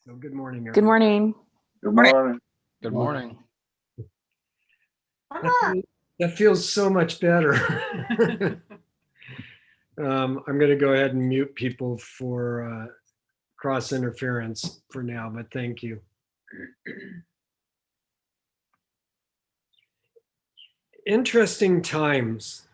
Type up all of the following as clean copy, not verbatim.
So good morning, Good everyone. morning. Good morning. Good morning. That feels so much better. I'm going to go ahead and mute people for cross interference for now, but thank you. Interesting times.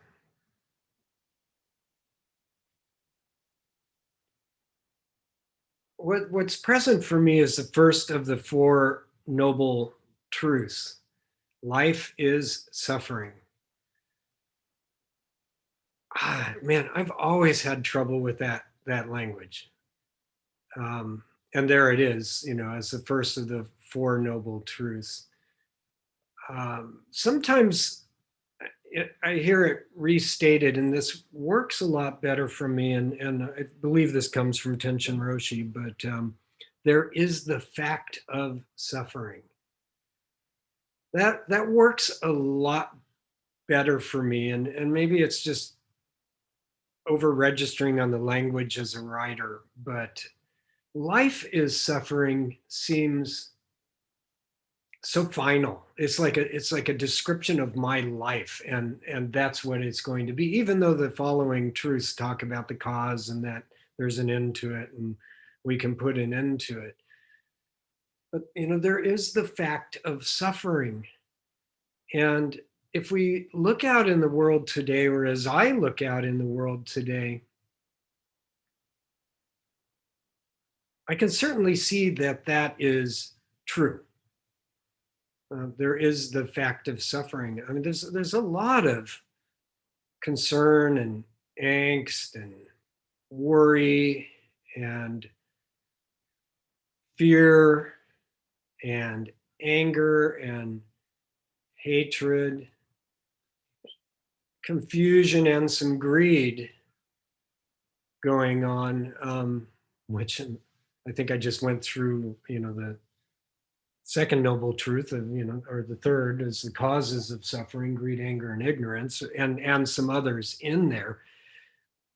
What's present for me is the first of the four noble truths. Life is suffering. Man, I've always had trouble with that language. And there it is, as the first of the four noble truths. Sometimes I hear it restated, and this works a lot better for me, and I believe this comes from Tenshin Roshi, but there is the fact of suffering. That works a lot better for me, and maybe it's just over-registering on the language as a writer, but life is suffering seems so final. It's like a description of my life, and that's what it's going to be, even though the following truths talk about the cause and that there's an end to it and we can put an end to it. But there is the fact of suffering. And if we look out in the world today, or as I look out in the world today, I can certainly see that is true. There is the fact of suffering. I mean, there's a lot of concern and angst and worry and fear and anger and hatred, confusion, and some greed going on, which I think I just went through, the second noble truth of, or the third is the causes of suffering, greed, anger, and ignorance, and some others in there.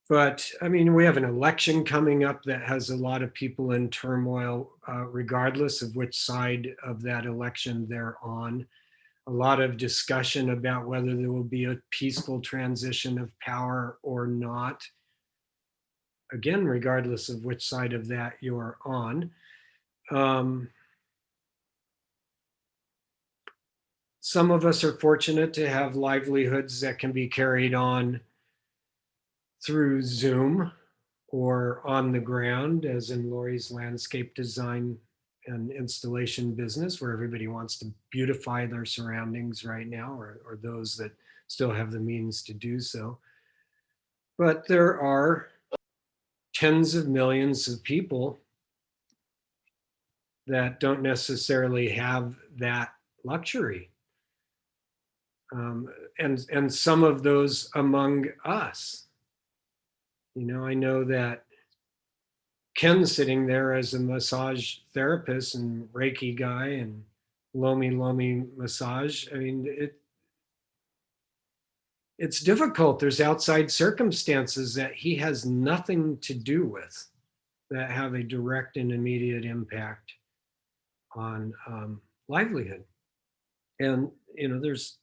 But I mean, we have an election coming up that has a lot of people in turmoil, regardless of which side of that election they're on. A lot of discussion about whether there will be a peaceful transition of power or not. Again, regardless of which side of that you're on. Some of us are fortunate to have livelihoods that can be carried on through Zoom or on the ground, as in Lori's landscape design and installation business, where everybody wants to beautify their surroundings right now, or those that still have the means to do so. But there are tens of millions of people that don't necessarily have that luxury. And some of those among us. I know that Ken's sitting there as a massage therapist and Reiki guy and Lomi massage. I mean, it's difficult. There's outside circumstances that he has nothing to do with that have a direct and immediate impact on livelihood. And, there's,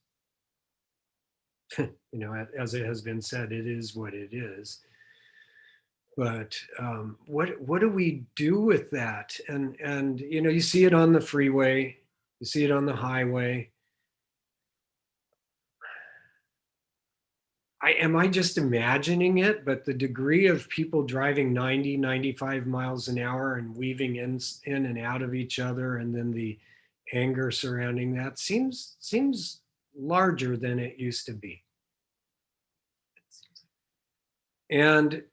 as it has been said, it is what it is. But what do we do with that? And you see it on the freeway, you see it on the highway. Am I just imagining it? But the degree of people driving 90, 95 miles an hour and weaving in and out of each other, and then the anger surrounding that seems larger than it used to be. And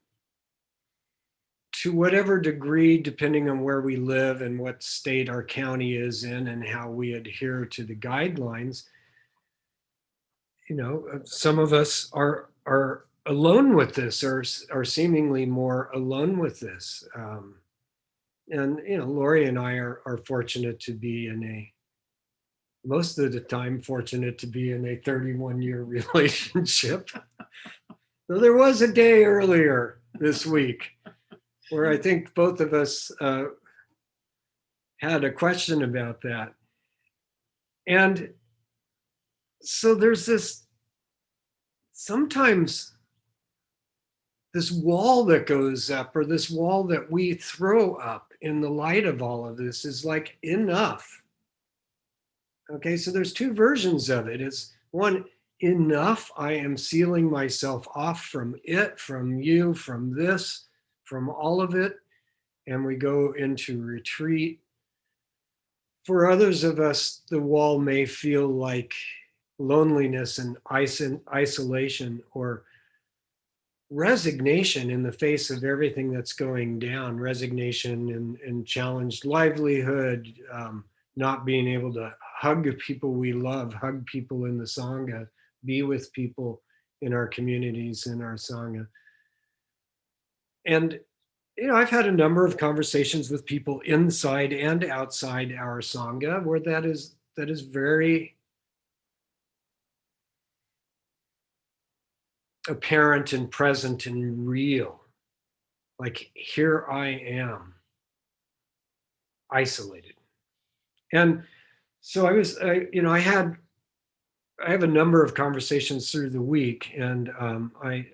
to whatever degree, depending on where we live and what state our county is in and how we adhere to the guidelines, some of us are alone with this, or are seemingly more alone with this. And Lori and I are fortunate to be most of the time fortunate to be in a 31-year relationship. So there was a day earlier this week where I think both of us had a question about that. And so there's this, sometimes this wall that goes up, or this wall that we throw up in the light of all of this, is like, enough. Okay, so there's two versions of it. It's one, enough, I am sealing myself off from it, from you, from this, from all of it, and we go into retreat. For others of us, the wall may feel like loneliness and isolation, or resignation in the face of everything that's going down, resignation and challenged livelihood, not being able to hug people we love, hug people in the Sangha, be with people in our communities, in our Sangha. And, I've had a number of conversations with people inside and outside our Sangha where that is very apparent and present and real. Like, here I am, isolated. And so I have a number of conversations through the week, and I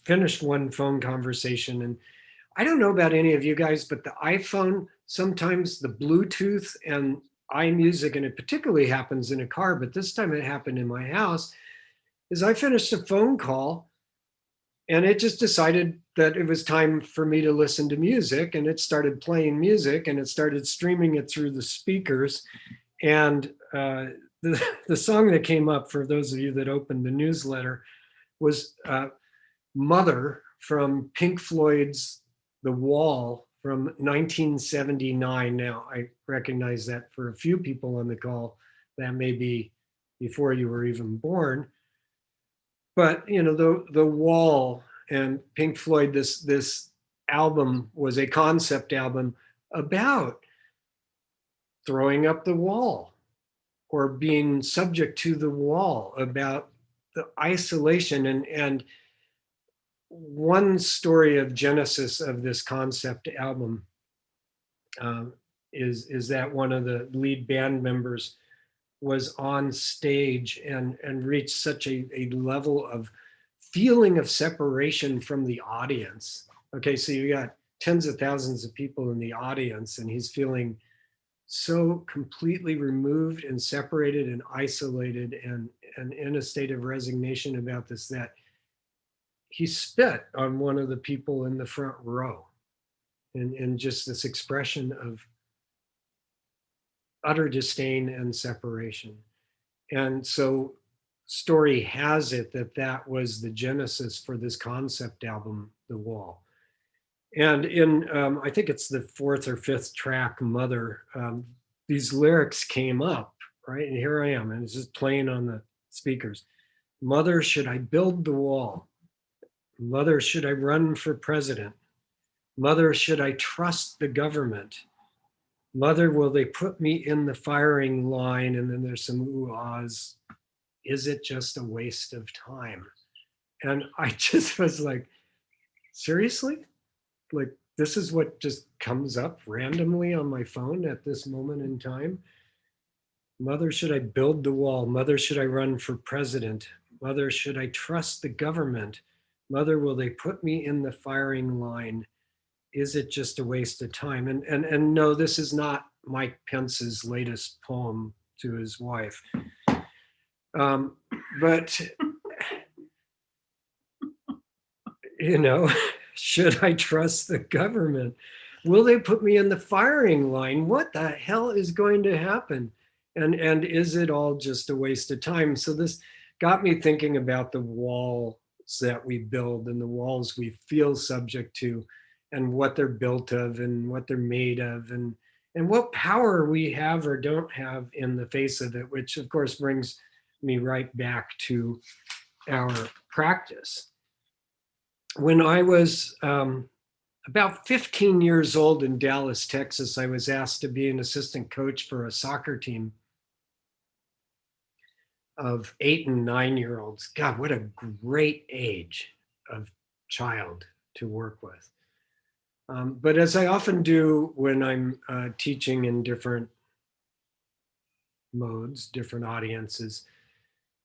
finished one phone conversation, and I don't know about any of you guys, but the iPhone, sometimes the Bluetooth and iMusic, and it particularly happens in a car, but this time it happened in my house, is I finished a phone call and it just decided that it was time for me to listen to music, and it started playing music, and it started streaming it through the speakers. And the song that came up, for those of you that opened the newsletter, was Mother from Pink Floyd's The Wall from 1979. Now, I recognize that for a few people on the call, that may be before you were even born. But, the Wall and Pink Floyd, this album was a concept album about throwing up the wall, or being subject to the wall, about the isolation. And one story of genesis of this concept album is that one of the lead band members was on stage and reached such a level of feeling of separation from the audience. Okay, so you got tens of thousands of people in the audience, and he's feeling so completely removed and separated and isolated, and in a state of resignation about this, that he spit on one of the people in the front row, and just this expression of utter disdain and separation. And so story has it that was the genesis for this concept album, The Wall. And in, I think it's the fourth or fifth track, Mother, these lyrics came up, right? And here I am, and it's just playing on the speakers. Mother, should I build the wall? Mother, should I run for president? Mother, should I trust the government? Mother, will they put me in the firing line? And then there's some ooh-ahs. Is it just a waste of time? And I just was like, seriously? Like, this is what just comes up randomly on my phone at this moment in time? Mother, should I build the wall? Mother, should I run for president? Mother, should I trust the government? Mother, will they put me in the firing line? Is it just a waste of time? And no, this is not Mike Pence's latest poem to his wife. But, should I trust the government? Will they put me in the firing line? What the hell is going to happen? And is it all just a waste of time? So this got me thinking about the walls that we build, and the walls we feel subject to, and what they're built of, and what they're made of, and what power we have or don't have in the face of it, which of course brings me right back to our practice. When I was about 15 years old in Dallas, Texas, I was asked to be an assistant coach for a soccer team of 8 and 9-year-olds. God, what a great age of child to work with. But as I often do when I'm teaching in different modes, different audiences,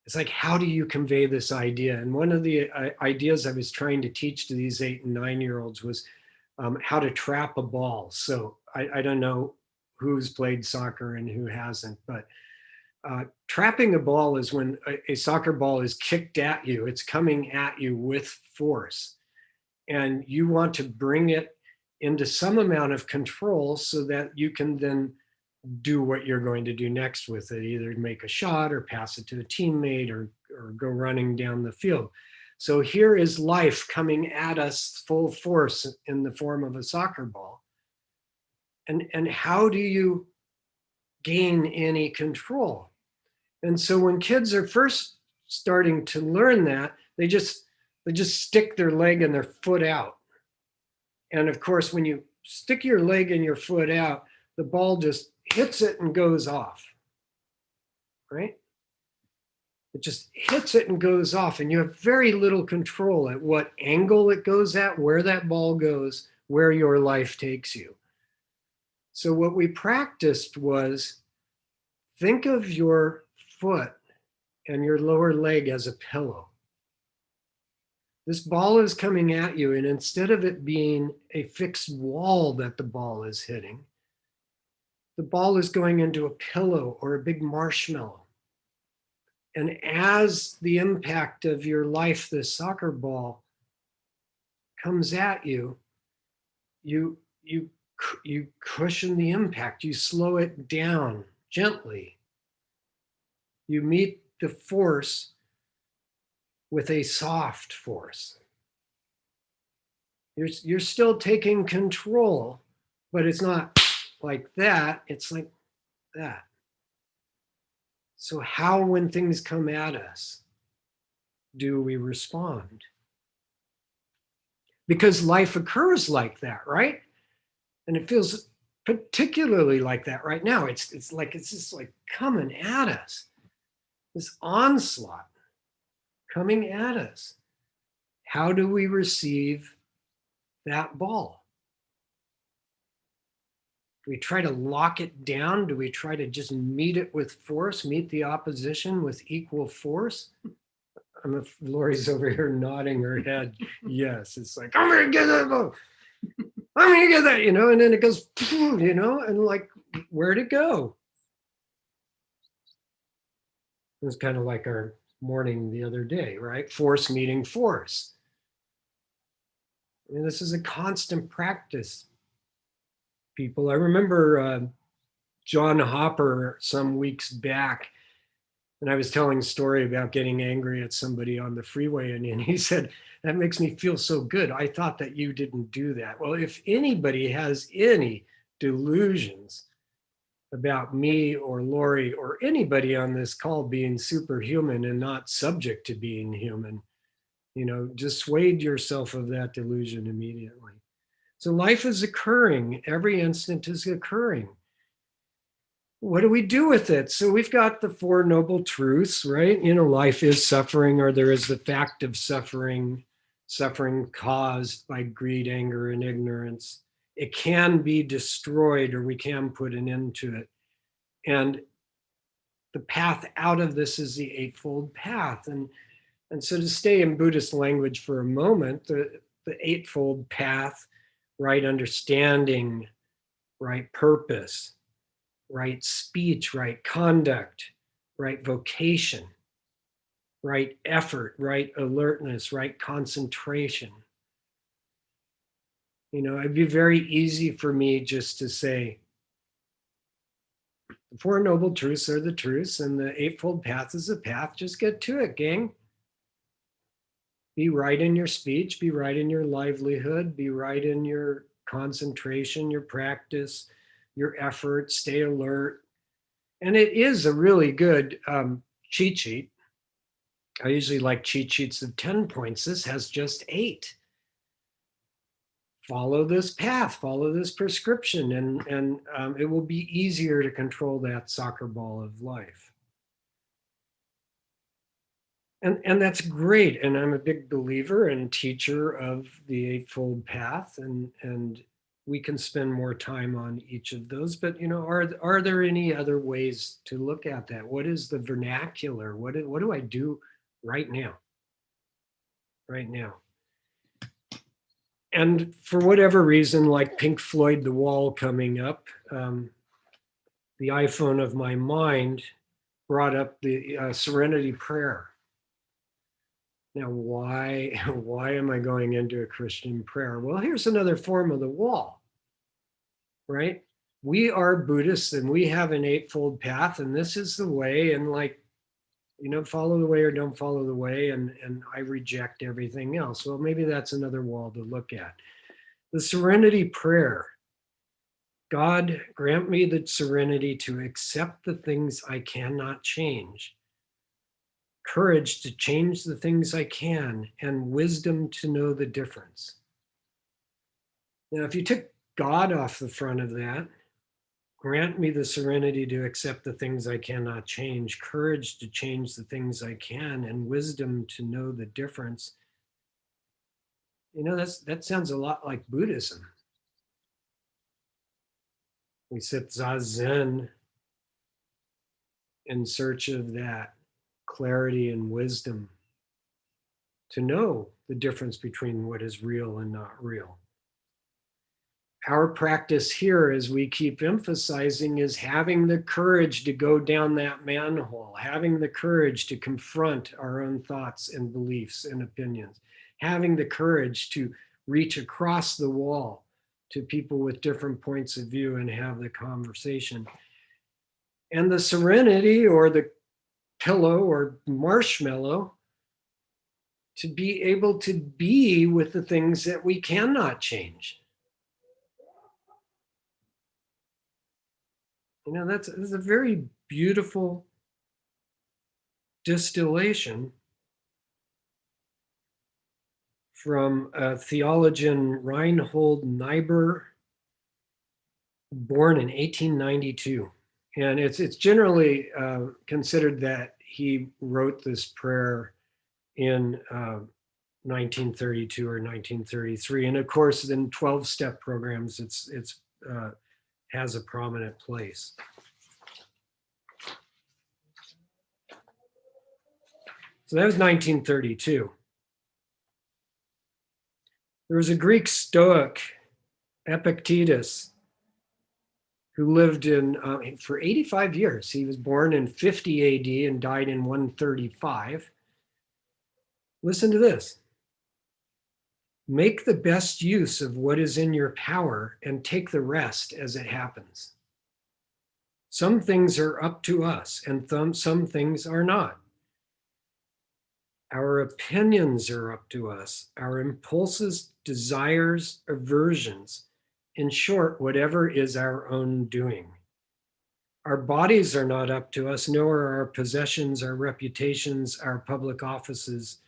it's like, how do you convey this idea? And one of the ideas I was trying to teach to these 8 and 9-year-olds was how to trap a ball. So I don't know who's played soccer and who hasn't, but trapping a ball is when a soccer ball is kicked at you, it's coming at you with force. And you want to bring it into some amount of control so that you can then do what you're going to do next with it, either make a shot or pass it to a teammate or go running down the field. So here is life coming at us full force in the form of a soccer ball. And how do you gain any control? And so when kids are first starting to learn that, they just stick their leg and their foot out. And of course, when you stick your leg and your foot out, the ball just hits it and goes off, right? It just hits it and goes off, and you have very little control at what angle it goes at, where that ball goes, where your life takes you. So what we practiced was, think of your foot and your lower leg as a pillow. This ball is coming at you, and instead of it being a fixed wall that the ball is hitting, the ball is going into a pillow or a big marshmallow. And as the impact of your life, this soccer ball, comes at you, you cushion the impact, you slow it down gently. You meet the force with a soft force. You're still taking control, but it's not like that, it's like that. So how, when things come at us, do we respond? Because life occurs like that, right? And it feels particularly like that right now. It's just like coming at us, this onslaught coming at us. How do we receive that ball? Do we try to lock it down? Do we try to just meet it with force, meet the opposition with equal force? Lori's over here nodding her head. Yes, it's like, I'm gonna get that ball. I'm gonna get that, and then it goes, and like, where'd it go? It was kind of like our morning the other day, right? Force meeting force. I mean, this is a constant practice, people. I remember John Hopper some weeks back, and I was telling a story about getting angry at somebody on the freeway, and he said, that makes me feel so good. I thought that you didn't do that. Well, if anybody has any delusions about me or Lori or anybody on this call being superhuman and not subject to being human, dissuade yourself of that delusion immediately. So life is occurring. Every instant is occurring. What do we do with it? So we've got the Four Noble Truths, right? Life is suffering, or there is the fact of suffering, suffering caused by greed, anger, and ignorance. It can be destroyed, or we can put an end to it. And the path out of this is the Eightfold Path. And so to stay in Buddhist language for a moment, the Eightfold Path, right understanding, right purpose, right speech, right conduct, right vocation, right effort, right alertness, right concentration. It'd be very easy for me just to say, the Four Noble Truths are the truths, and the Eightfold Path is the path. Just get to it, gang. Be right in your speech, be right in your livelihood, be right in your concentration, your practice, your effort, stay alert. And it is a really good cheat sheet. I usually like cheat sheets of 10 points. This has just 8. Follow this path, follow this prescription, and it will be easier to control that soccer ball of life. And that's great. And I'm a big believer and teacher of the Eightfold Path. And we can spend more time on each of those. But are there any other ways to look at that? What is the vernacular? What do I do right now? Right now. And for whatever reason, like Pink Floyd, The Wall coming up, the iPhone of my mind brought up the Serenity Prayer. Now, why am I going into a Christian prayer? Well, here's another form of the wall, right? We are Buddhists and we have an eightfold path, and this is the way, and follow the way or don't follow the way, and I reject everything else. Well, maybe that's another wall to look at. The Serenity Prayer. God, grant me the serenity to accept the things I cannot change, courage to change the things I can, and wisdom to know the difference. Now, if you took God off the front of that, grant me the serenity to accept the things I cannot change, courage to change the things I can, and wisdom to know the difference. That sounds a lot like Buddhism. We sit zazen in search of that clarity and wisdom to know the difference between what is real and not real. Our practice here, as we keep emphasizing, is having the courage to go down that manhole, having the courage to confront our own thoughts and beliefs and opinions, having the courage to reach across the wall to people with different points of view and have the conversation. And the serenity, or the pillow or marshmallow, to be able to be with the things that we cannot change. That's a very beautiful distillation from theologian Reinhold Niebuhr, born in 1892. And it's generally considered that he wrote this prayer in 1932 or 1933. And of course, in 12-step programs, it's has a prominent place. So that was 1932. There was a Greek Stoic, Epictetus, who lived for 85 years. He was born in 50 AD and died in 135. Listen to this. Make the best use of what is in your power and take the rest as it happens. Some things are up to us and some things are not. Our opinions are up to us, our impulses, desires, aversions. In short, whatever is our own doing. Our bodies are not up to us, nor are our possessions, our reputations, our public offices,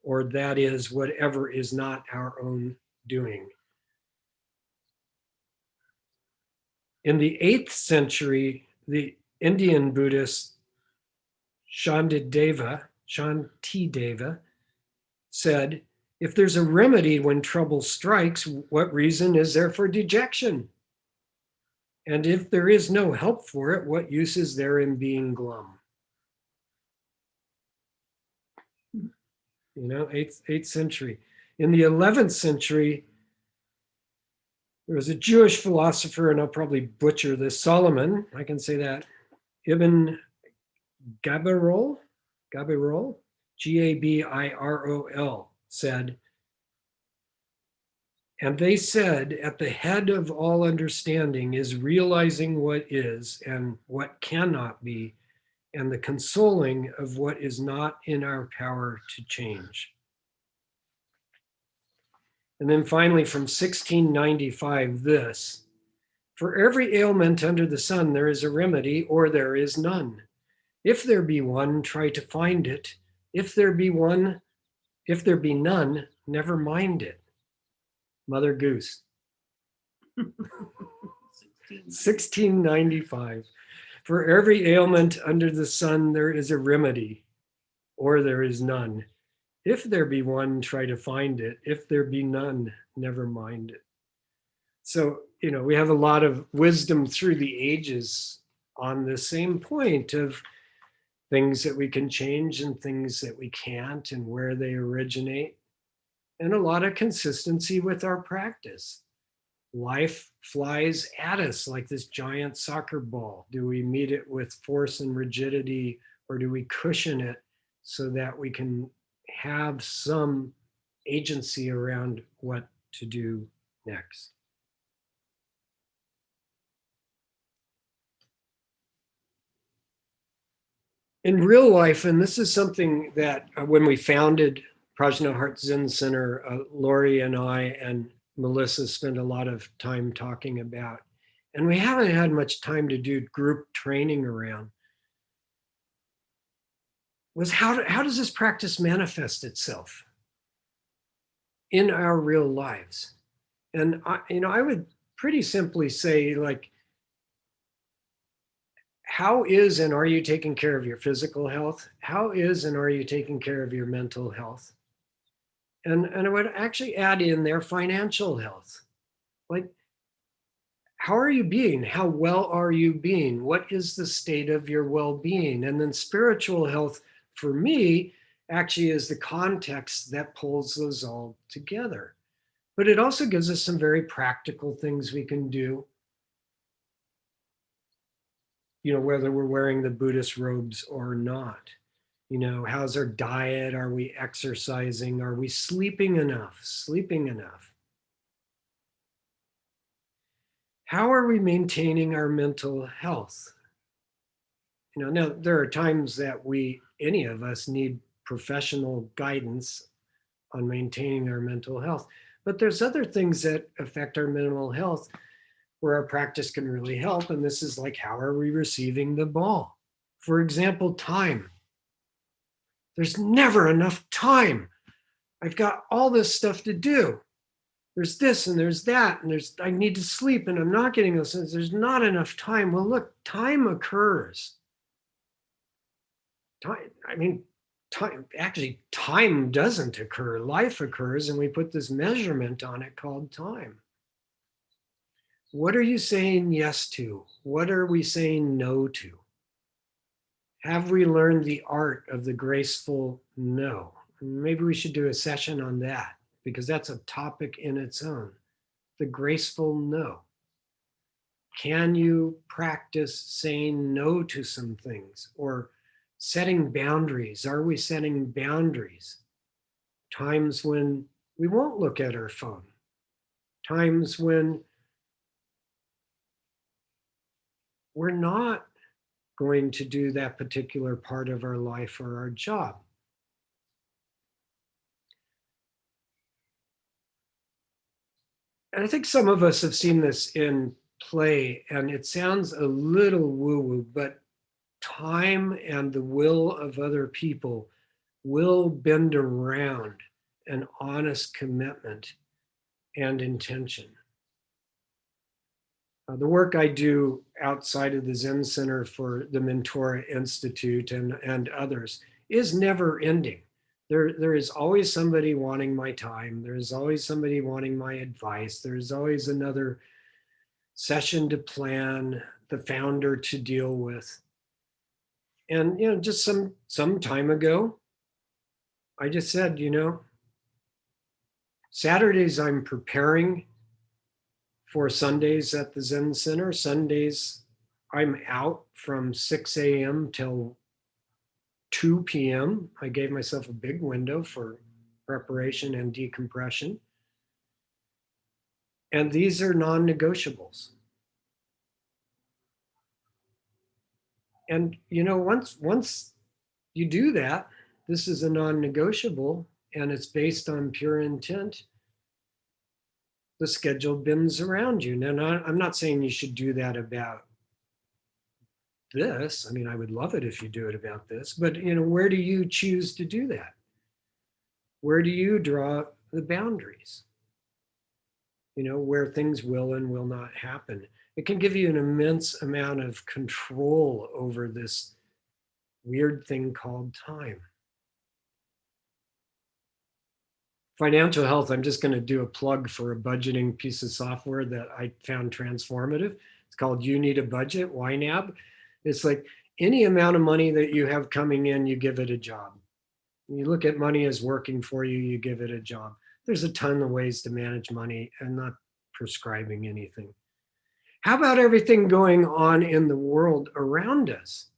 or that is, whatever is not our own doing. In the 8th century, the Indian Buddhist Shantideva said, if there's a remedy when trouble strikes, what reason is there for dejection? And if there is no help for it, what use is there in being glum? 8th century. In the 11th century, there was a Jewish philosopher, and I'll probably butcher this, Solomon, I can say that, Ibn Gabirol, Gabirol, said, and they said, at the head of all understanding is realizing what is and what cannot be, and the consoling of what is not in our power to change. And then finally, from 1695, this, for every ailment under the sun, there is a remedy, or there is none. If there be one, try to find it. If there be none, never mind it. Mother Goose. 1695. For every ailment under the sun, there is a remedy, or there is none. If there be one, try to find it. If there be none, never mind it. So, we have a lot of wisdom through the ages on the same point of things that we can change and things that we can't and where they originate, and a lot of consistency with our practice. Life flies at us like this giant soccer ball. Do we meet it with force and rigidity, or do we cushion it so that we can have some agency around what to do next? In real life, and this is something that when we founded Prajna Heart Zen Center, Lori and I and Melissa spent a lot of time talking about, and we haven't had much time to do group training around, was how does this practice manifest itself in our real lives? And I would pretty simply say, like, how is and are you taking care of your physical health? How is and are you taking care of your mental health? And I would actually add in there financial health. Like, how are you being? How well are you being? What is the state of your well-being? And then spiritual health, for me, actually is the context that pulls those all together. But it also gives us some very practical things we can do, whether we're wearing the Buddhist robes or not. How's our diet? Are we exercising? Are we sleeping enough? Sleeping enough? How are we maintaining our mental health? Now there are times that any of us need professional guidance on maintaining our mental health, but there's other things that affect our mental health where our practice can really help. And this is like, how are we receiving the ball? For example, time. There's never enough time. I've got all this stuff to do. There's this and there's that, and I need to sleep and I'm not getting those things. There's not enough time. Well, look, time occurs. Time doesn't occur. Life occurs, and we put this measurement on it called time. What are you saying yes to? What are we saying no to? Have we learned the art of the graceful no? Maybe we should do a session on that, because that's a topic in its own. The graceful no. Can you practice saying no to some things, or setting boundaries? Are we setting boundaries? Times when we won't look at our phone, times when we're not going to do that particular part of our life or our job. And I think some of us have seen this in play, and it sounds a little woo-woo, but time and the will of other people will bend around an honest commitment and intention. The work I do outside of the Zen Center for the Mentora Institute and others is never ending. There is always somebody wanting my time. There's always somebody wanting my advice. There's always another session to plan, the founder to deal with. And just some time ago, I just said, Saturdays I'm preparing for Sundays at the Zen Center. Sundays I'm out from 6 a.m. till 2 p.m. I gave myself a big window for preparation and decompression. And these are non-negotiables. And once you do that, this is a non-negotiable and it's based on pure intent, the schedule bends around you. Now, I'm not saying you should do that about this. I mean, I would love it if you do it about this, but where do you choose to do that? Where do you draw the boundaries? Where things will and will not happen. It can give you an immense amount of control over this weird thing called time. financial health, I'm just going to do a plug for a budgeting piece of software that I found transformative. It's called You Need a Budget, YNAB. It's like any amount of money that you have coming in, you give it a job. You look at money as working for you, you give it a job. There's a ton of ways to manage money and not prescribing anything. How about everything going on in the world around us?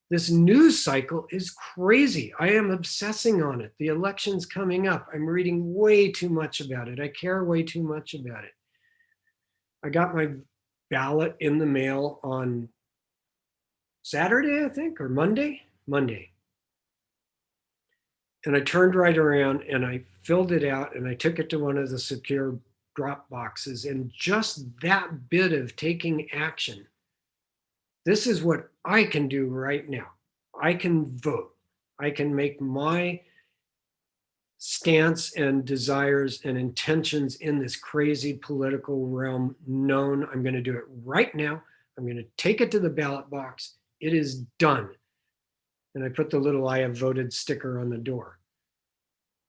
This news cycle is crazy. I am obsessing on it. The election's coming up. I'm reading way too much about it. I care way too much about it. I got my ballot in the mail on Saturday, I think, or Monday. And I turned right around and I filled it out and I took it to one of the secure drop boxes. And just that bit of taking action, this is what I can do right now. I can vote. I can make my stance and desires and intentions in this crazy political realm known. I'm going to do it right now. I'm going to take it to the ballot box. It is done. And I put the little I have voted sticker on the door.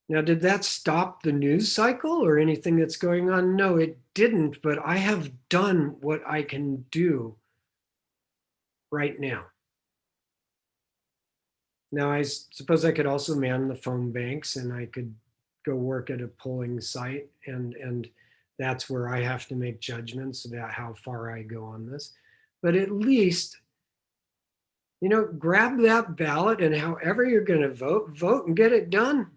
Now, did that stop the news cycle or anything that's going on? No, it didn't, but I have done what I can do right now. Now, I suppose I could also man the phone banks and I could go work at a polling site, and that's where I have to make judgments about how far I go on this. But at least, grab that ballot and however you're going to vote and get it done.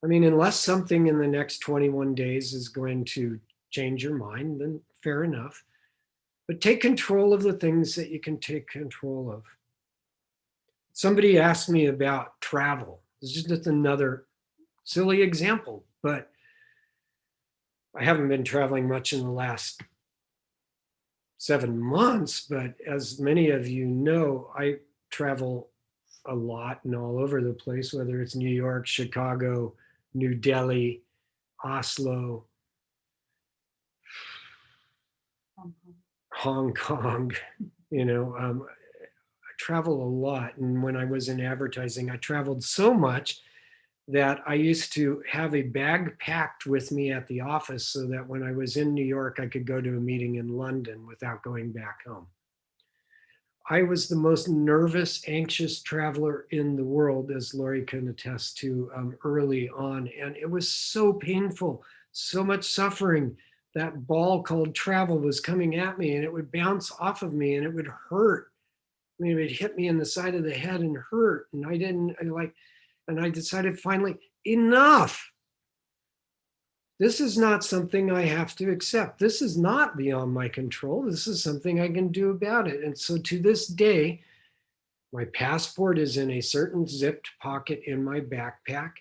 I mean, unless something in the next 21 days is going to change your mind, then fair enough. But take control of the things that you can take control of. Somebody asked me about travel. It's just another silly example, but I haven't been traveling much in the last 7 months, but as many of you know, I travel a lot and all over the place, whether it's New York, Chicago, New Delhi, Oslo, Hong Kong. I travel a lot. And when I was in advertising, I traveled so much that I used to have a bag packed with me at the office so that when I was in New York, I could go to a meeting in London without going back home. I was the most nervous, anxious traveler in the world, as Lori can attest to, early on. And it was so painful, so much suffering. That ball called travel was coming at me and it would bounce off of me and it would hurt. I mean, it would hit me in the side of the head and hurt. And I decided finally, enough. This is not something I have to accept. This is not beyond my control. This is something I can do about it. And so to this day, my passport is in a certain zipped pocket in my backpack.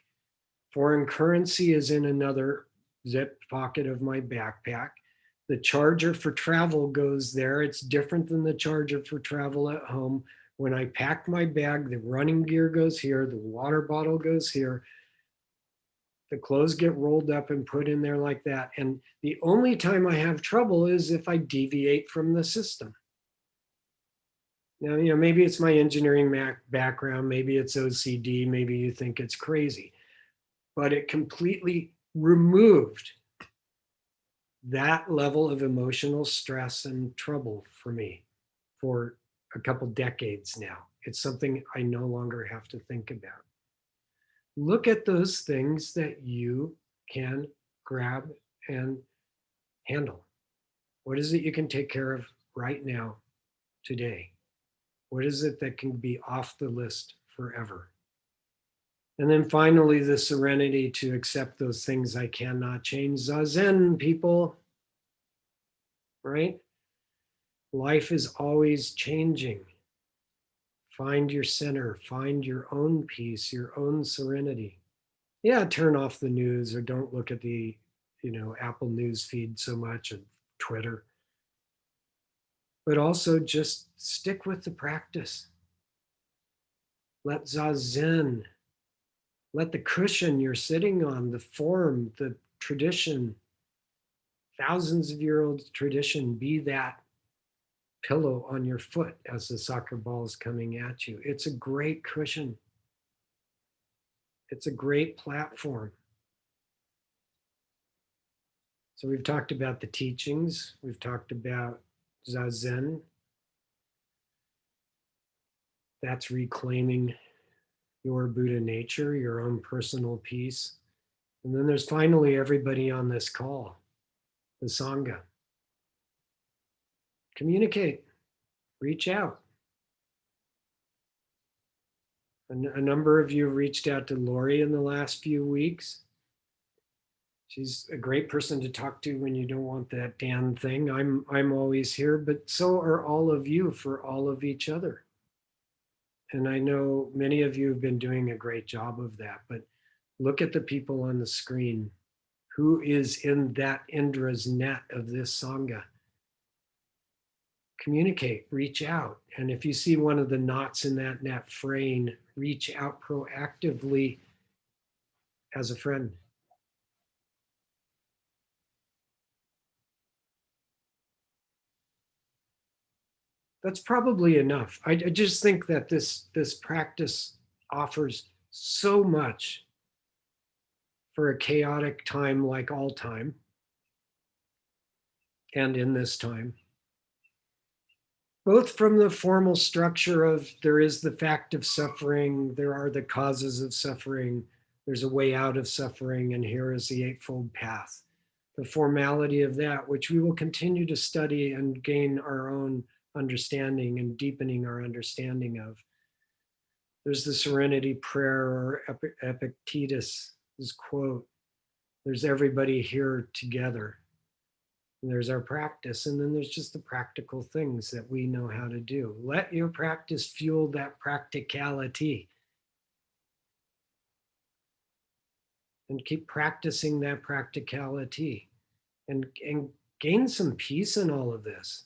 Foreign currency is in another zipped pocket of my backpack. The charger for travel goes there. It's different than the charger for travel at home. When I pack my bag, the running gear goes here, the water bottle goes here. The clothes get rolled up and put in there like that. And the only time I have trouble is if I deviate from the system. Now, maybe it's my engineering background, maybe it's OCD, maybe you think it's crazy, but it completely removed that level of emotional stress and trouble for me for a couple decades now. It's something I no longer have to think about. Look at those things that you can grab and handle. What is it you can take care of right now, today? What is it that can be off the list forever? And then finally, the serenity to accept those things I cannot change. Zazen, people, right? Life is always changing. Find your center, find your own peace, your own serenity. Yeah, turn off the news or don't look at the, Apple News feed so much and Twitter. But also just stick with the practice. Let Zazen, let the cushion you're sitting on, the form, the tradition, thousands of year old tradition, be that pillow on your foot as the soccer ball is coming at you. It's a great cushion. It's a great platform. So we've talked about the teachings. We've talked about Zazen. That's reclaiming your Buddha nature, your own personal peace. And then there's finally everybody on this call, the Sangha. Communicate, reach out. A number of you have reached out to Lori in the last few weeks. She's a great person to talk to when you don't want that damn thing. I'm always here, but so are all of you for all of each other. And I know many of you have been doing a great job of that, but look at the people on the screen. Who is in that Indra's net of this Sangha? Communicate, reach out. And if you see one of the knots in that net fraying, reach out proactively as a friend. That's probably enough. I just think that this practice offers so much for a chaotic time like all time, and in this time. Both from the formal structure of there is the fact of suffering, there are the causes of suffering, there's a way out of suffering, and here is the Eightfold Path. The formality of that, which we will continue to study and gain our own understanding and deepening our understanding of. There's the Serenity Prayer or Epictetus' quote, there's everybody here together. And there's our practice, and then there's just the practical things that we know how to do. Let your practice fuel that practicality. And keep practicing that practicality and gain some peace in all of this,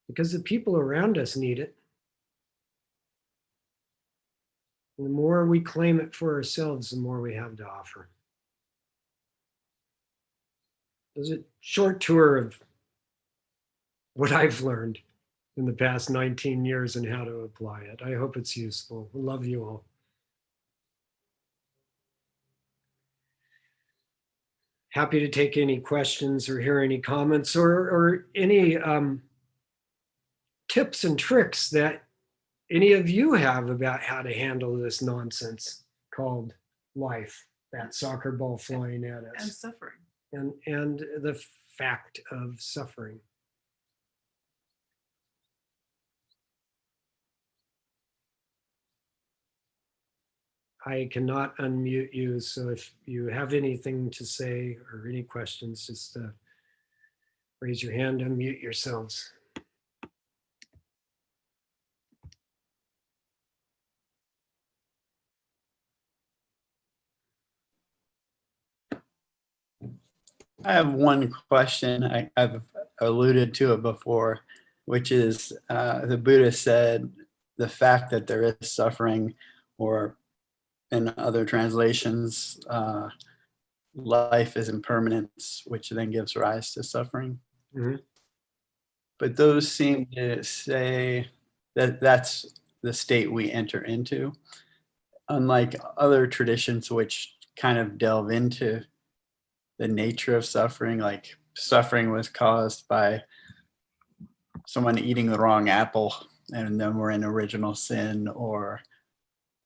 because the people around us need it. And the more we claim it for ourselves, the more we have to offer. There's a short tour of what I've learned in the past 19 years and how to apply it. I hope it's useful. Love you all. Happy to take any questions or hear any comments or any tips and tricks that any of you have about how to handle this nonsense called life, that soccer ball flying at us. And suffering. And the fact of suffering. I cannot unmute you, so if you have anything to say or any questions, just raise your hand, unmute yourselves. I have one question. I've alluded to it before, which is the Buddha said the fact that there is suffering, or in other translations, life is impermanence, which then gives rise to suffering. Mm-hmm. But those seem to say that that's the state we enter into, unlike other traditions which kind of delve into the nature of suffering, like suffering was caused by someone eating the wrong apple and then we're in original sin, or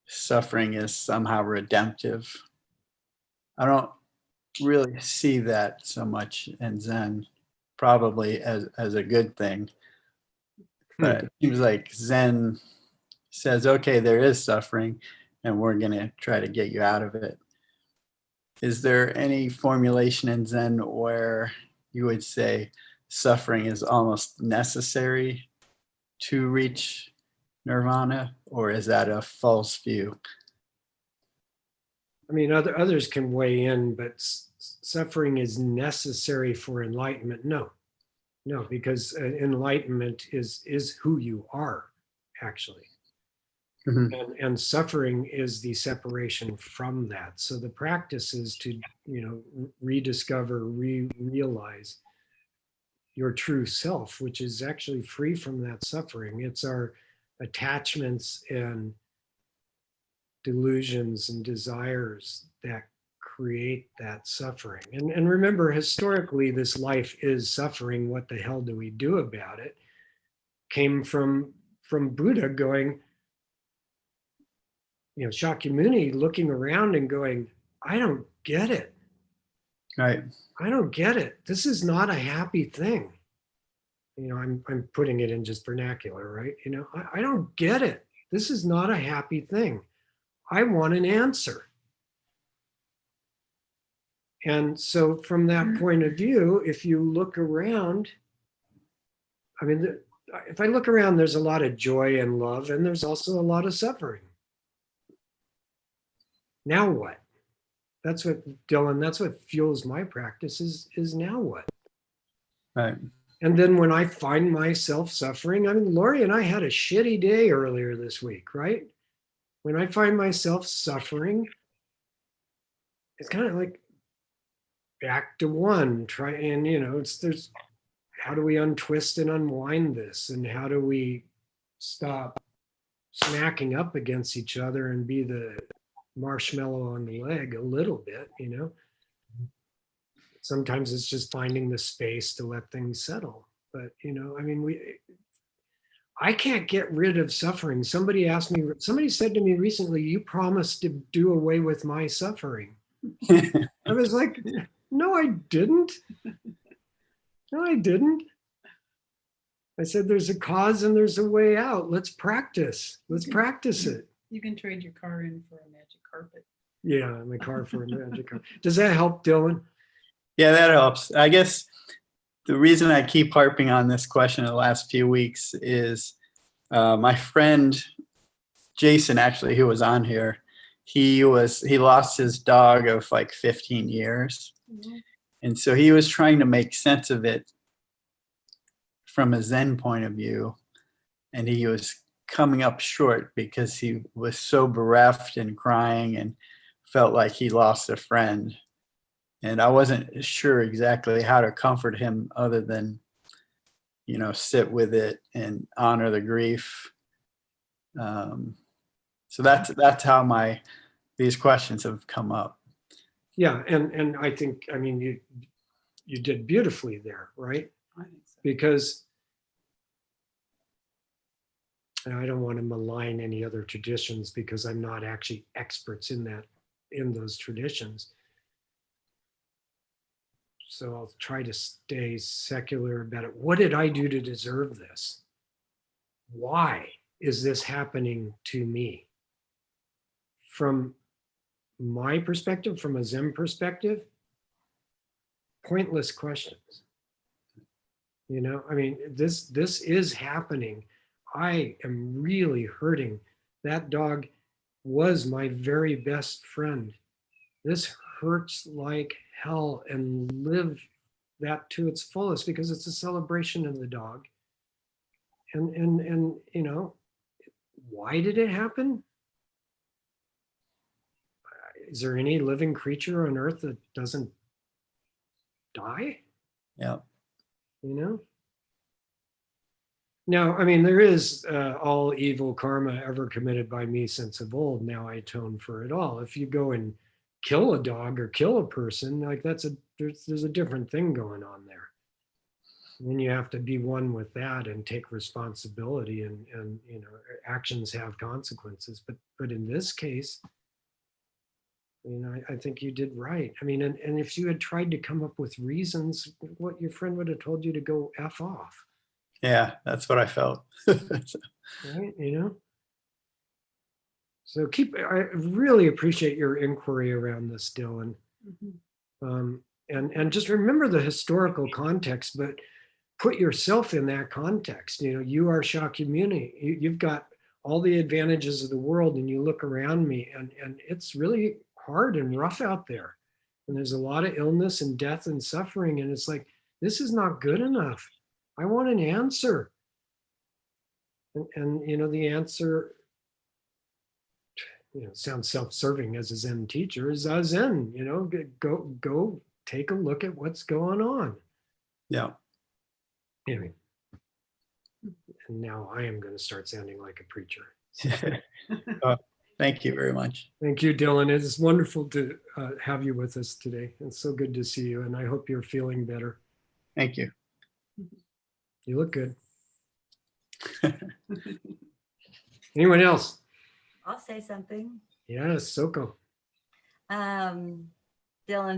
suffering is somehow redemptive. I don't really see that so much in Zen, probably as a good thing. But it seems like Zen says, okay, there is suffering and we're going to try to get you out of it. Is there any formulation in Zen where you would say suffering is almost necessary to reach nirvana, or is that a false view? I mean, others can weigh in, but suffering is necessary for enlightenment. No, because enlightenment is who you are, actually. Mm-hmm. And suffering is the separation from that. So the practice is to, rediscover, realize your true self, which is actually free from that suffering. It's our attachments and delusions and desires that create that suffering. And remember, historically, this life is suffering. What the hell do we do about it? Came from Buddha going, Shakyamuni looking around and going, I don't get it. Right. I don't get it. This is not a happy thing. I'm putting it in just vernacular, right? I don't get it. This is not a happy thing. I want an answer. And so from that point of view, if you look around, if I look around, there's a lot of joy and love, and there's also a lot of suffering. Now what? That's what, Dylan, that's what fuels my practice is now what? Right. And then when I find myself suffering, Lori and I had a shitty day earlier this week, right? When I find myself suffering, it's kind of like back to one, try and, there's how do we untwist and unwind this? And how do we stop smacking up against each other and be the marshmallow on the leg a little bit, Sometimes it's just finding the space to let things settle. But, I can't get rid of suffering. Somebody said to me recently, you promised to do away with my suffering. I was like, no, I didn't. No, I didn't. I said, there's a cause and there's a way out. Let's practice. Let's practice it. You can trade your car in for a magic carpet. Yeah, my car for a magic carpet. Does that help, Dylan? Yeah, that helps. I guess the reason I keep harping on this question the last few weeks is my friend Jason, actually, who was on here, he lost his dog of like 15 years. Mm-hmm. And so he was trying to make sense of it from a Zen point of view. And he was coming up short because he was so bereft and crying and felt like he lost a friend. And I wasn't sure exactly how to comfort him other than, sit with it and honor the grief. So that's how these questions have come up. Yeah, and I think, you did beautifully there, right? I think so. Because and I don't want to malign any other traditions because I'm not actually experts in those traditions. So I'll try to stay secular about it. What did I do to deserve this? Why is this happening to me? From my perspective, from a Zen perspective, pointless questions. This is happening. I am really hurting. That dog was my very best friend. This hurts like hell, and live that to its fullest because it's a celebration of the dog. And why did it happen? Is there any living creature on earth that doesn't die? Yeah. Now, there is all evil karma ever committed by me since of old. Now I atone for it all. If you go and kill a dog or kill a person, like there's a different thing going on there. And then you have to be one with that and take responsibility, and actions have consequences. But in this case, I think you did right. And if you had tried to come up with reasons, what your friend would have told you to go F off. Yeah, that's what I felt. Right, So I really appreciate your inquiry around this, Dylan. Mm-hmm. And just remember the historical context, but put yourself in that context. You are Shakyamuni. You've got all the advantages of the world, and you look around me, and it's really hard and rough out there. And there's a lot of illness and death and suffering. And it's like, this is not good enough. I want an answer. And the answer, sounds self-serving as a Zen teacher, is Zen. Go take a look at what's going on. Yeah. Anyway, and now I am going to start sounding like a preacher. Thank you very much. Thank you, Dylan. It's wonderful to have you with us today. It's so good to see you, and I hope you're feeling better. Thank you. You look good. Anyone else? I'll say something. Yes, Soko. Dylan,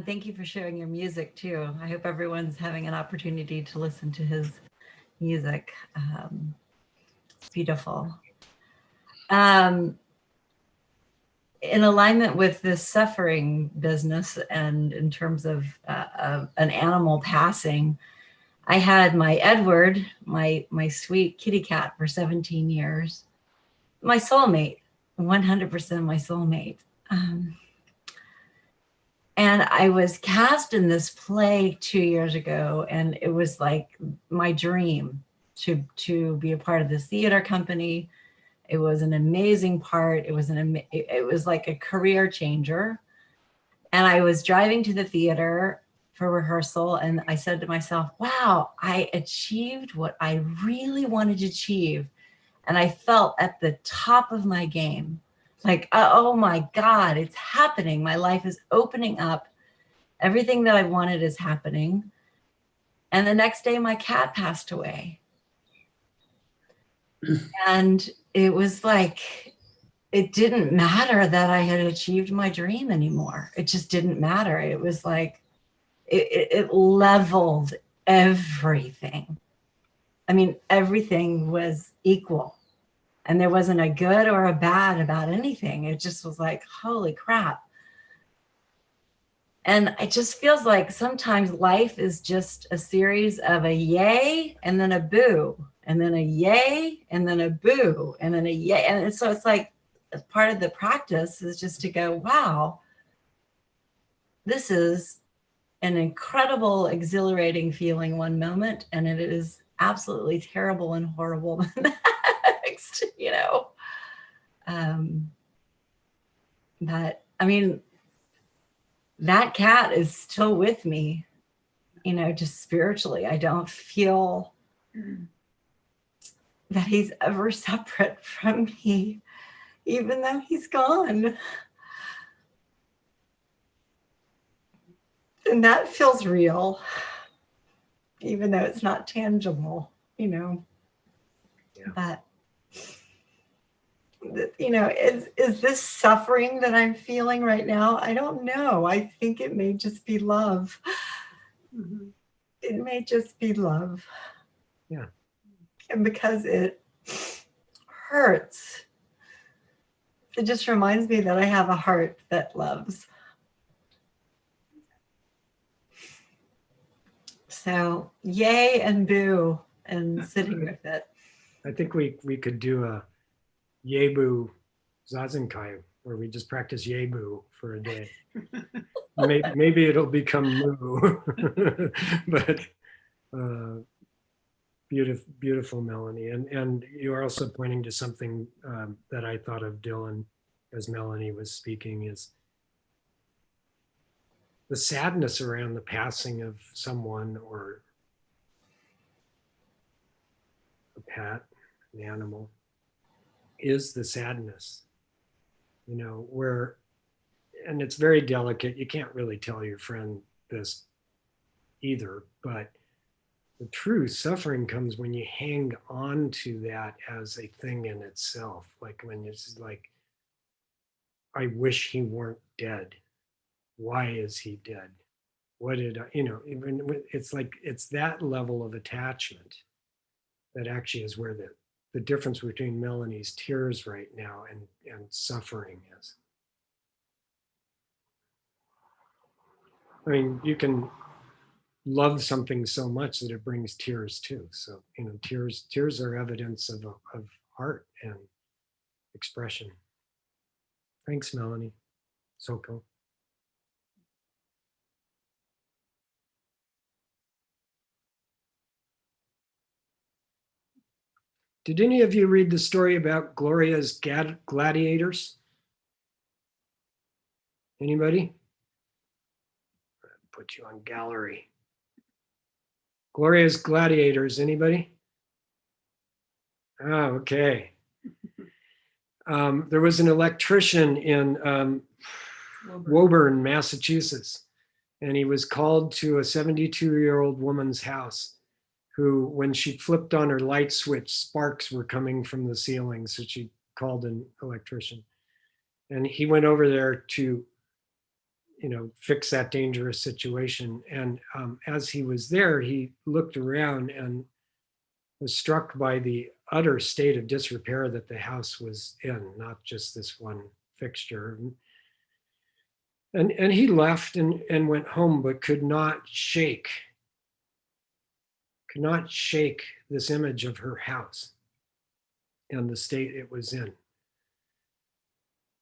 thank you for sharing your music too. I hope everyone's having an opportunity to listen to his music. It's beautiful. In alignment with this suffering business and in terms of an animal passing, I had my Edward, my sweet kitty cat for 17 years, my soulmate, 100% my soulmate. And I was cast in this play 2 years ago, and it was like my dream to be a part of this theater company. It was an amazing part. It was like a career changer. And I was driving to the theater for rehearsal, and I said to myself, wow, I achieved what I really wanted to achieve. And I felt at the top of my game, like, oh my God, it's happening. My life is opening up. Everything that I wanted is happening. And the next day, my cat passed away. And it was like, it didn't matter that I had achieved my dream anymore. It just didn't matter. It was like, it leveled everything. I mean, everything was equal. And there wasn't a good or a bad about anything. It just was like, holy crap. And it just feels like sometimes life is just a series of a yay and then a boo, and then a yay and then a boo, and then a yay. And so it's like part of the practice is just to go, wow, this is an incredible, exhilarating feeling one moment, and it is absolutely terrible and horrible the next, you know. But I mean, that cat is still with me, you know, just spiritually. I don't feel that he's ever separate from me, even though he's gone. And that feels real, even though it's not tangible, you know. Yeah. But, you know, is this suffering that I'm feeling right now? I don't know. I think it may just be love. Mm-hmm. It may just be love. Yeah. And because it hurts, it just reminds me that I have a heart that loves. So yay and boo and sitting with it. I think we could do a Yebu Zazenkai where we just practice Yebu for a day. Maybe it'll become Moo. But beautiful Melanie. And you're also pointing to something that I thought of, Dylan, as Melanie was speaking, is the sadness around the passing of someone or a pet, an animal, is the sadness, you know, where, and it's very delicate. You can't really tell your friend this either, but the true suffering comes when you hang on to that as a thing in itself. Like when it's like, I wish he weren't dead. Why is he dead? What did I, you know, even it's like, it's that level of attachment that actually is where the difference between Melanie's tears right now and suffering is. I mean, you can love something so much that it brings tears too. So, you know, tears are evidence of heart and expression. Thanks, Melanie. So cool. Did any of you read the story about Gloria's gladiators? Anybody? Put you on gallery. Gloria's gladiators, anybody? Oh, okay. there was an electrician in Woburn, Massachusetts, and he was called to a 72-year-old woman's house who, when she flipped on her light switch, sparks were coming from the ceiling. So she called an electrician. And he went over there to, fix that dangerous situation. And as he was there, he looked around and was struck by the utter state of disrepair that the house was in, not just this one fixture. And he left and went home, but could not shake this image of her house and the state it was in,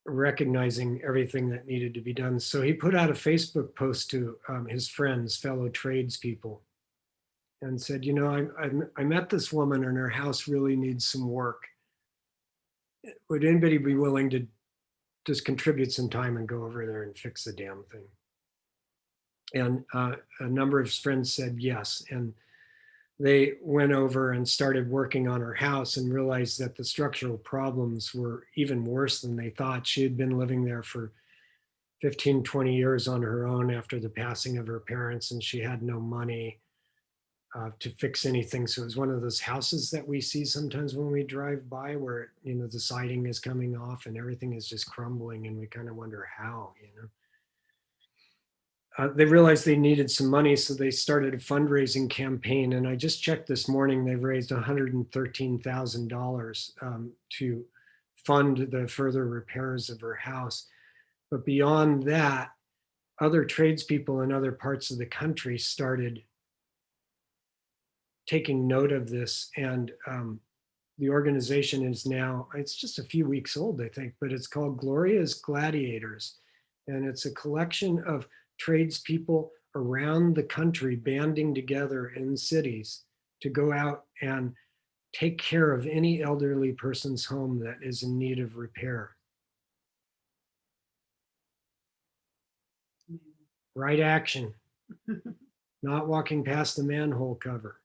recognizing everything that needed to be done. So he put out a Facebook post to his friends, fellow tradespeople, and said, I met this woman and her house really needs some work. Would anybody be willing to just contribute some time and go over there and fix the damn thing? And a number of his friends said yes. And they went over and started working on her house and realized that the structural problems were even worse than they thought. She had been living there for 15, 20 years on her own after the passing of her parents, and she had no money to fix anything. So it was one of those houses that we see sometimes when we drive by where, the siding is coming off and everything is just crumbling, and we kind of wonder how, They realized they needed some money, so they started a fundraising campaign. And I just checked this morning, they've raised $113,000 to fund the further repairs of her house. But beyond that, other tradespeople in other parts of the country started taking note of this. And the organization is now, it's just a few weeks old, I think, but it's called Gloria's Gladiators. And it's a collection of tradespeople around the country banding together in cities to go out and take care of any elderly person's home that is in need of repair. Right action. Not walking past the manhole cover.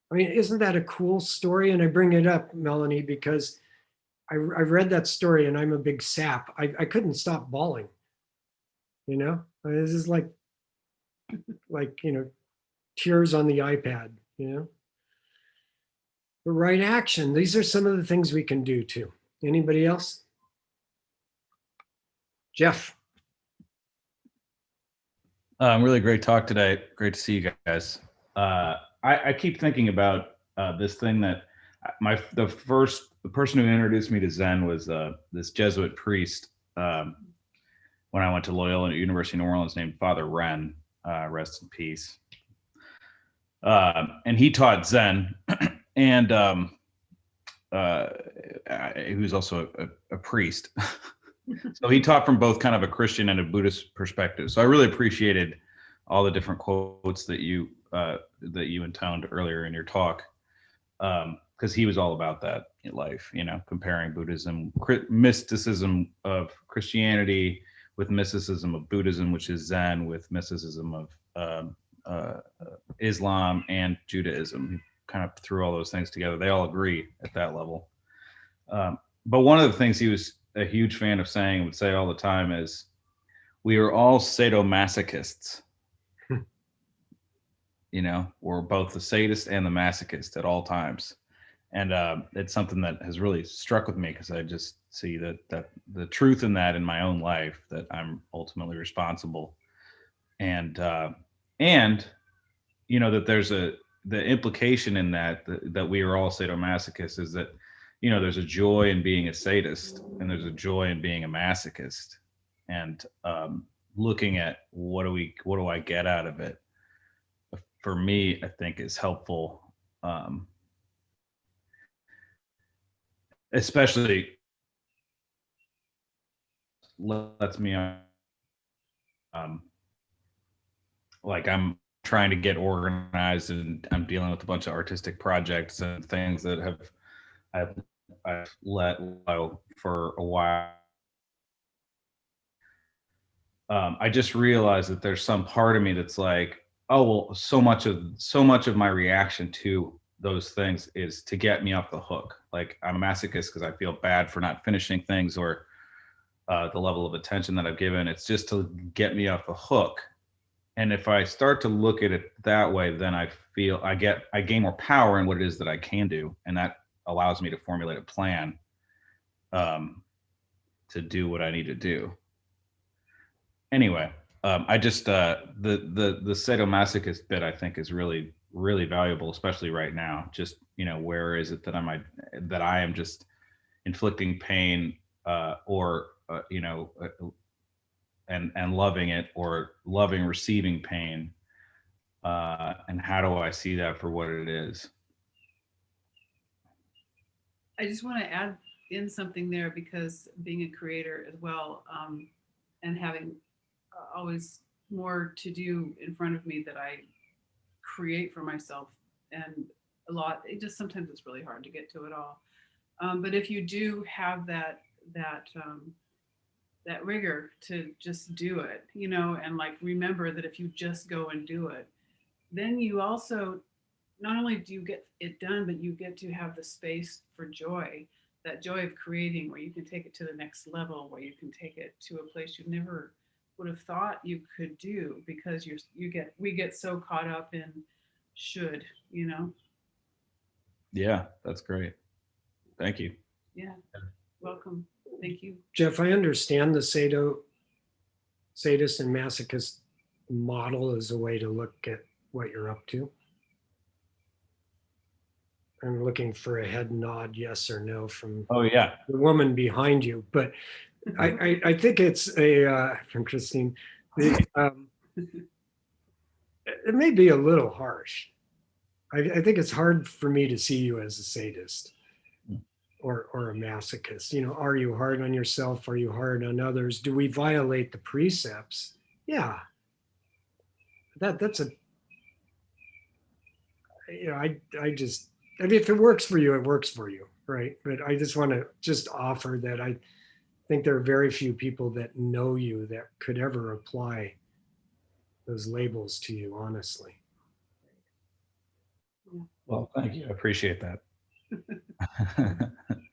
I mean, isn't that a cool story? And I bring it up, Melanie, because I read that story and I'm a big sap. I couldn't stop bawling. This is like tears on the iPad, The right action. These are some of the things we can do too. Anybody else? Jeff. Really great talk today. Great to see you guys. I keep thinking about this thing that the person who introduced me to Zen was this Jesuit priest when I went to Loyola University of New Orleans named Father Wren, rest in peace. And he taught Zen, and he was also a priest. So he taught from both kind of a Christian and a Buddhist perspective. So I really appreciated all the different quotes that you intoned earlier in your talk, because he was all about that in life, comparing Buddhism, mysticism of Christianity with mysticism of Buddhism, which is Zen, with mysticism of Islam and Judaism. He kind of threw all those things together. They all agree at that level. But one of the things he was a huge fan of saying, would say all the time, is we are all sadomasochists. We're both the sadist and the masochist at all times. And it's something that has really struck with me, because I just see that the truth in that in my own life, that I'm ultimately responsible. And that there's the implication in that we are all sadomasochists is that, there's a joy in being a sadist and there's a joy in being a masochist, and looking at what do I get out of it, for me, I think is helpful. Especially lets me like I'm trying to get organized, and I'm dealing with a bunch of artistic projects and things that I've let go for a while. I just realized that there's some part of me that's like, oh well, so much of my reaction to those things is to get me off the hook. Like I'm a masochist because I feel bad for not finishing things or the level of attention that I've given. It's just to get me off the hook. And if I start to look at it that way, then I feel I gain more power in what it is that I can do, and that allows me to formulate a plan to do what I need to do. Anyway, I just the sadomasochist bit I think is really valuable, especially right now. Just where is it that I am just inflicting pain or and loving it, or loving receiving pain, and how do I see that for what it is? I just want to add in something there, because being a creator as well, and having always more to do in front of me that I create for myself, and it just sometimes it's really hard to get to it all. But if you do have that rigor to just do it, and like remember that if you just go and do it, then you also, not only do you get it done, but you get to have the space for joy, that joy of creating, where you can take it to the next level, where you can take it to a place you never would have thought you could do, because we get so caught up in should. Yeah, that's great. Thank you. Yeah, welcome. Thank you. Jeff, I understand the sadist and masochist model as a way to look at what you're up to. I'm looking for a head nod, yes or no, from Oh yeah. the woman behind you. But I think it's from Christine. It may be a little harsh. I think it's hard for me to see you as a sadist or a masochist. Are you hard on yourself? Are you hard on others? Do we violate the precepts? Yeah. That's a, I mean, if it works for you, it works for you, right? But I just want to just offer that I think there are very few people that know you that could ever apply those labels to you, honestly. Well, thank you. I appreciate that.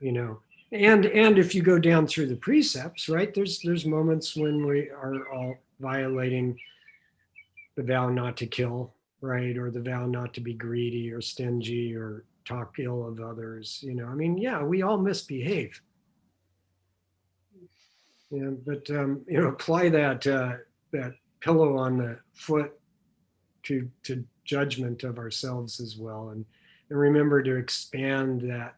And if you go down through the precepts, right, there's moments when we are all violating the vow not to kill, right, or the vow not to be greedy or stingy or talk ill of others. I mean, yeah, we all misbehave. But apply that pillow on the foot to judgment of ourselves as well, and remember to expand that,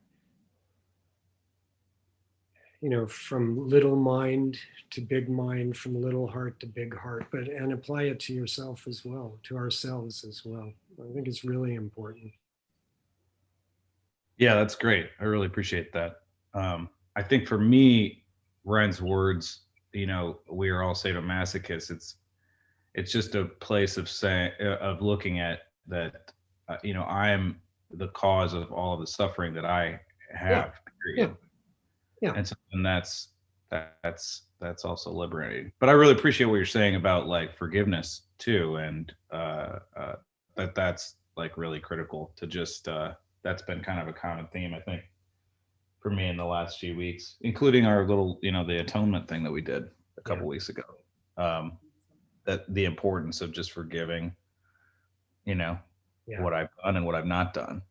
from little mind to big mind, from little heart to big heart, and apply it to yourself as well, to ourselves as well. I think it's really important. Yeah, that's great. I really appreciate that. I think for me, Ryan's words, we are all sadomasochists. It's just a place of looking at that, I am the cause of all of the suffering that I have. Yeah. Yeah. And so, and that's also liberating. But I really appreciate what you're saying about like forgiveness too, and that's like really critical to just. That's been kind of a common theme, I think, for me in the last few weeks, including our little, the atonement thing that we did a couple weeks ago. That the importance of just forgiving, what I've done and what I've not done.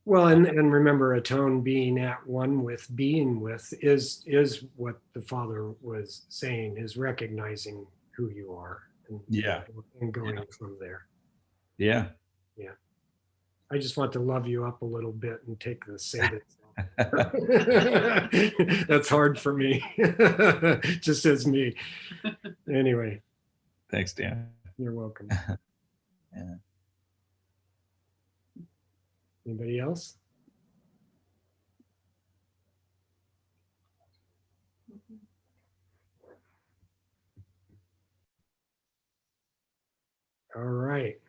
Well, and remember, atone, being at one with, being with, is what the Father was saying, is recognizing who you are, and going from there. Yeah. Yeah. I just want to love you up a little bit and take the sadist off. That's hard for me, just as me. Anyway. Thanks, Dan. You're welcome. Yeah. Anybody else? All right.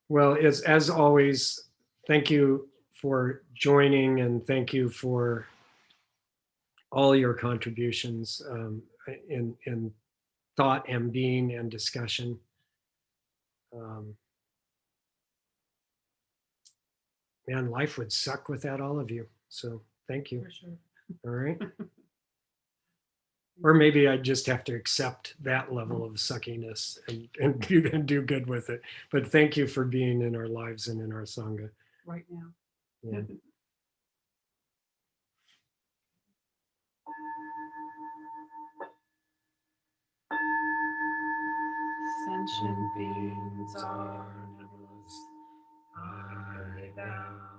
Well, as always, thank you for joining, and thank you for all your contributions in thought and being and discussion. man, life would suck without all of you. So thank you. For sure. All right. Or maybe I just have to accept that level of suckiness and do good with it. But thank you for being in our lives and in our Sangha. Right now. Yeah. Sentient beings are the most high thou.